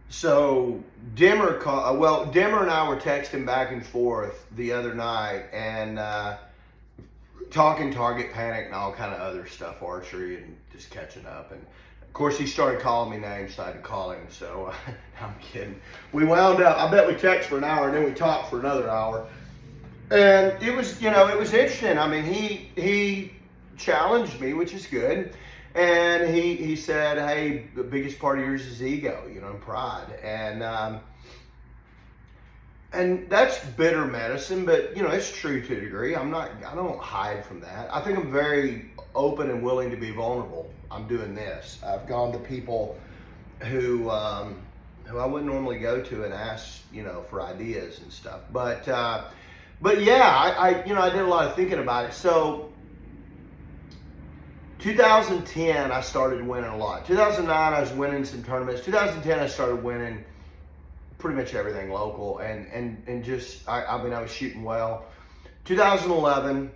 So Dimmer and I were texting back and forth the other night and talking target panic and all kind of other stuff, archery and just catching up. And of course, he started calling me names, so I had to call him. So I'm kidding. We wound up. I bet we texted for an hour and then we talked for another hour. And it was, it was interesting. I mean, he challenged me, which is good. And he said, hey, the biggest part of yours is ego, and pride. And that's bitter medicine, but it's true to a degree. I don't hide from that. I think I'm very open and willing to be vulnerable. I'm doing this. I've gone to people who I wouldn't normally go to and ask, for ideas and stuff. But yeah, I did a lot of thinking about it. So 2010, I started winning a lot. 2009, I was winning some tournaments. 2010, I started winning pretty much everything local, and just I was shooting well. 2011,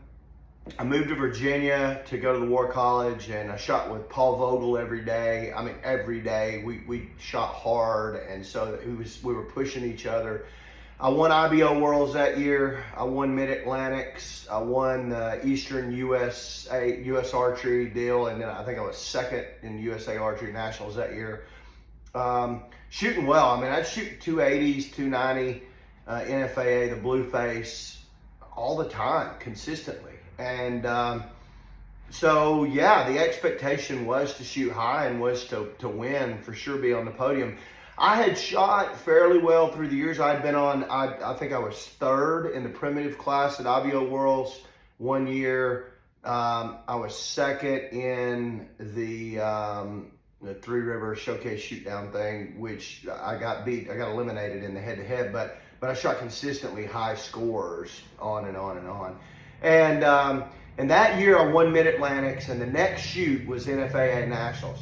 I moved to Virginia to go to the War College, and I shot with Paul Vogel every day. I mean, every day we shot hard, and so we were pushing each other. I won IBO Worlds that year. I won Mid-Atlantics. I won the Eastern US Archery deal, and then I think I was second in USA Archery Nationals that year. Shooting well. I mean, I'd shoot 280s, 290, NFAA, the Blueface, all the time, consistently. And so, yeah, the expectation was to shoot high and was to win, for sure, be on the podium. I had shot fairly well through the years. I'd been on, I think I was third in the primitive class at IBO Worlds one year. I was second in the Three River Showcase Shootdown thing, which I got eliminated in the head-to-head, but I shot consistently high scores on and on and on. And that year I won Mid-Atlantics, and the next shoot was NFAA Nationals.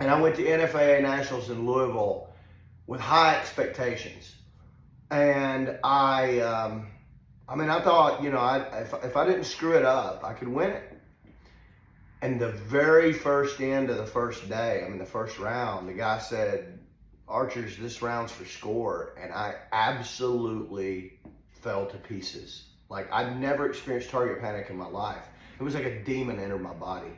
And I went to NFAA Nationals in Louisville with high expectations. And I thought, if I didn't screw it up, I could win it. And the very first end of the first day, the first round, the guy said, Archers, this round's for score. And I absolutely fell to pieces. Like, I'd never experienced target panic in my life. It was like a demon entered my body.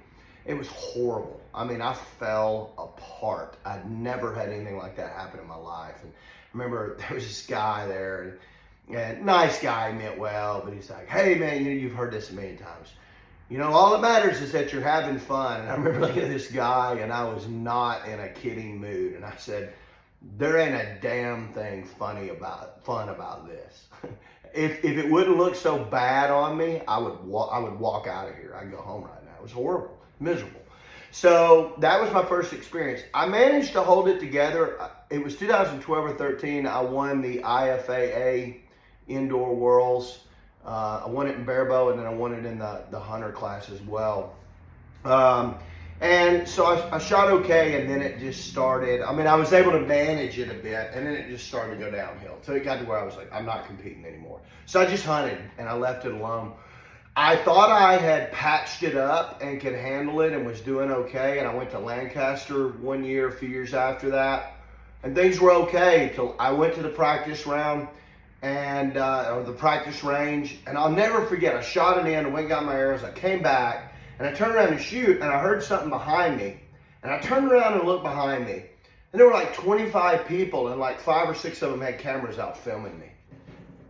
It was horrible. I fell apart. I'd never had anything like that happen in my life. And I remember there was this guy there, and nice guy, meant well, but he's like, hey man, you've heard this a million times. All that matters is that you're having fun. And I remember looking at this guy, and I was not in a kidding mood. And I said, there ain't a damn thing fun about this. If it wouldn't look so bad on me, I would walk out of here. I'd go home right now. It was horrible, miserable. So that was my first experience. I managed to hold it together. It was 2012 or 13. I won the IFAA Indoor Worlds. I won it in barebow, and then I won it in the hunter class as well. And so I shot okay, and then it just started. I was able to manage it a bit, and then it just started to go downhill. So it got to where I was like, I'm not competing anymore. So I just hunted, and I left it alone. I thought I had patched it up and could handle it and was doing okay. And I went to Lancaster one year, a few years after that, and things were okay until I went to the practice round or the practice range. And I'll never forget, I shot it in, I went and got my arrows, I came back, and I turned around to shoot, and I heard something behind me. And I turned around and looked behind me, and there were like 25 people, and like 5 or 6 of them had cameras out filming me.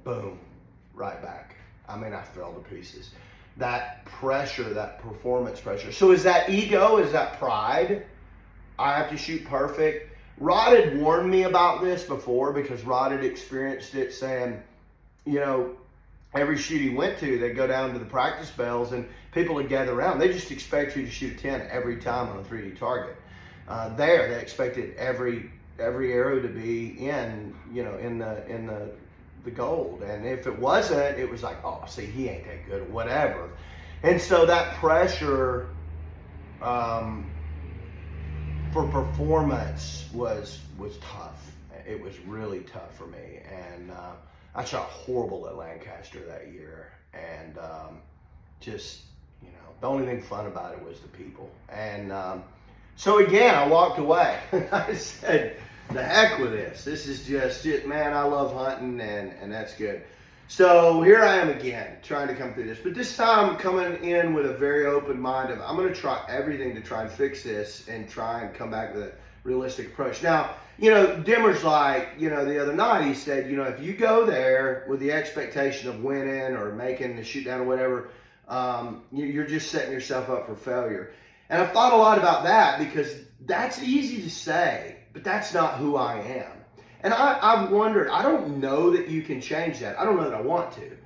Boom, right back. I fell to pieces. That pressure, that performance pressure. So is that ego? Is that pride? I have to shoot perfect. Rod had warned me about this before, because Rod had experienced it, saying, every shoot he went to, they'd go down to the practice bells and people would gather around. They just expect you to shoot a 10 every time on a 3D target. They expected every arrow to be in the gold. And if it wasn't, it was like, oh, see, he ain't that good or whatever. And so that pressure for performance was tough. It was really tough for me. And I shot horrible at Lancaster that year. And the only thing fun about it was the people. And so again, I walked away. I said, the heck with this. This is just it, man. I love hunting, and that's good. So here I am again, trying to come through this. But this time, coming in with a very open mind of I'm going to try everything to try and fix this and try and come back with a realistic approach. Now, Dimmer's like, the other night he said, if you go there with the expectation of winning or making the shoot down or whatever, you're just setting yourself up for failure. And I've thought a lot about that because that's easy to say, but that's not who I am. And I've wondered, I don't know that you can change that. I don't know that I want to,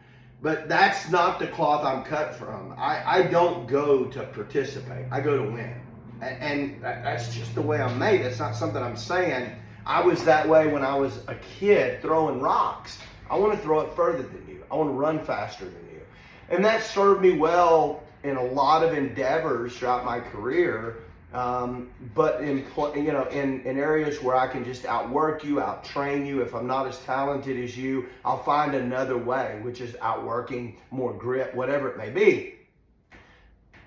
but that's not the cloth I'm cut from. I don't go to participate. I go to win. And that's just the way I'm made. That's not something I'm saying. I was that way when I was a kid throwing rocks. I want to throw it further than you. I want to run faster than you. And that served me well in a lot of endeavors throughout my career. But in areas where I can just outwork you, out-train you. If I'm not as talented as you, I'll find another way, which is outworking, more grip, whatever it may be.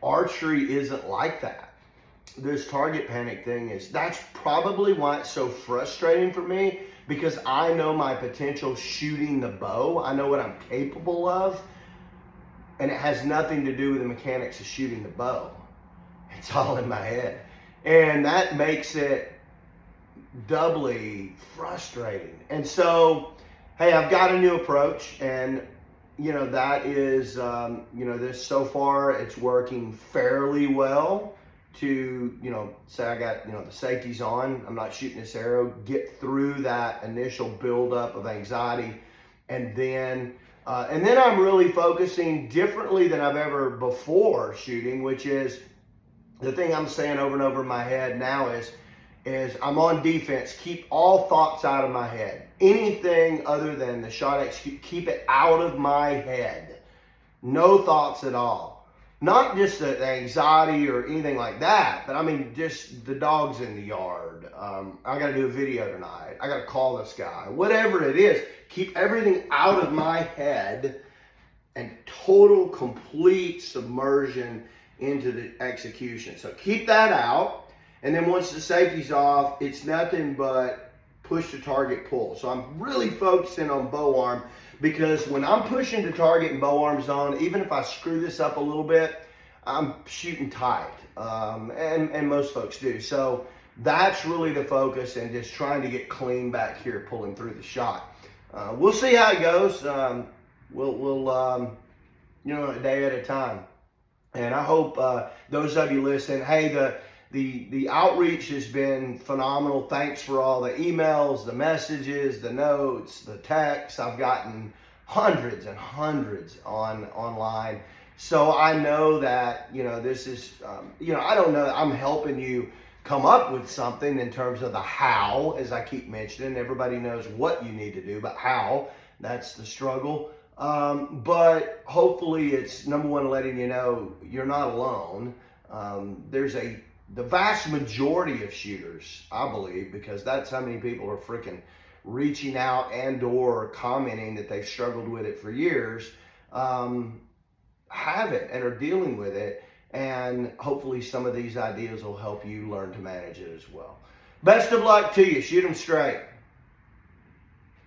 Archery isn't like that. This target panic thing that's probably why it's so frustrating for me, because I know my potential shooting the bow. I know what I'm capable of, and it has nothing to do with the mechanics of shooting the bow. It's all in my head. And that makes it doubly frustrating. And so, hey, I've got a new approach, and that is, this so far, it's working fairly well to, say I got, the safety's on, I'm not shooting this arrow, get through that initial buildup of anxiety, and then I'm really focusing differently than I've ever before shooting, which is the thing I'm saying over and over in my head now is I'm on defense. Keep all thoughts out of my head. Anything other than the shot execute, keep it out of my head. No thoughts at all. Not just the anxiety or anything like that, but I mean just the dogs in the yard. I got to do a video tonight. I got to call this guy. Whatever it is, keep everything out of my head and total, complete submersion into the execution. So keep that out. And then once the safety's off, it's nothing but push to target, pull. So I'm really focusing on bow arm, because when I'm pushing to target and bow arms on, even if I screw this up a little bit, I'm shooting tight. And most folks do. So that's really the focus, and just trying to get clean back here, pulling through the shot. We'll see how it goes. We'll a day at a time. And I hope those of you listening, hey, the outreach has been phenomenal. Thanks for all the emails, the messages, the notes, the texts. I've gotten hundreds and hundreds online. So I know that, this is, I don't know, I'm helping you come up with something in terms of the how, as I keep mentioning. Everybody knows what you need to do, but how, that's the struggle. But hopefully it's, number one, letting you know you're not alone. The vast majority of shooters, I believe, because that's how many people are freaking reaching out and or commenting that they've struggled with it for years, have it and are dealing with it. And hopefully some of these ideas will help you learn to manage it as well. Best of luck to you. Shoot them straight.